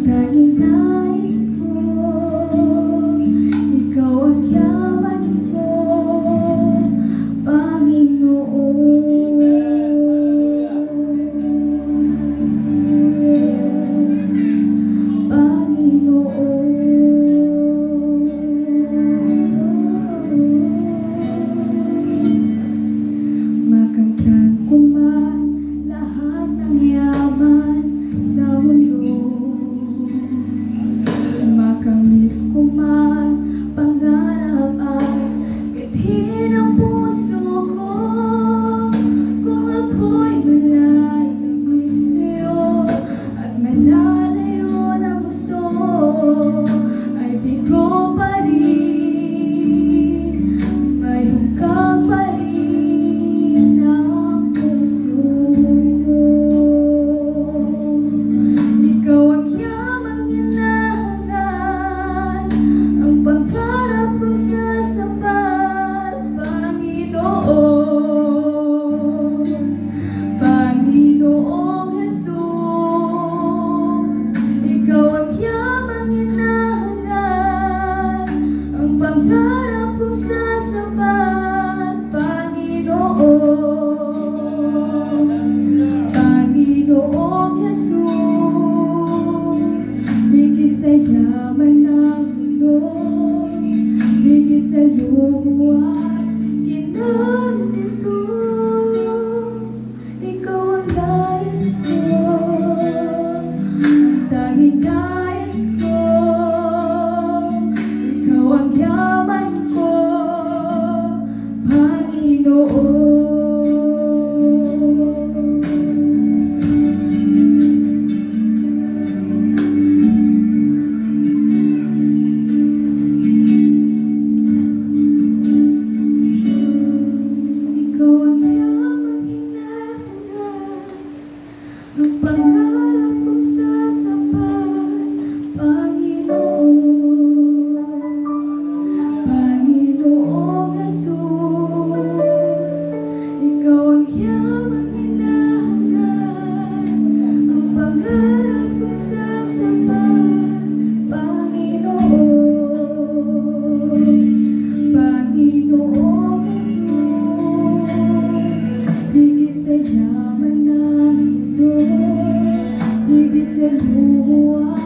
tanging nais ko, ikaw ang yaman ko, Panginoon. Makamtan ko man lahat ng yaman sa mundo, makamit ko man pangarap at bithin ang puso ko. Kung ako'y malalamig sa'yo at malalayo ng gusto, ay bigo pa rin, may hungkag pa rin ang puso ko. Ikaw ang yamang hinahanap, ang pangarap kong sasapat, Panginoon. Panginoong Jesus, ikaw ang yamang hinahanap, ang pangarap kong sasapat, Panginoon. Panginoong Jesus, higit sa yaman ng mundo, higit sa luha at ginang nito, ikaw ang nais ko, ang tanging nais ko, ikaw ang yaman ko, Panginoon. Ikaw ang yamang hinahanap, ang pangarap kong sasapat, Panginoon. Panginoong Jesus, ikaw ang yamang hinahanap, ang pangarap kong sasapat, Panginoon. Panginoong Jesus, higit sa yaman ng mundo, higit sa luha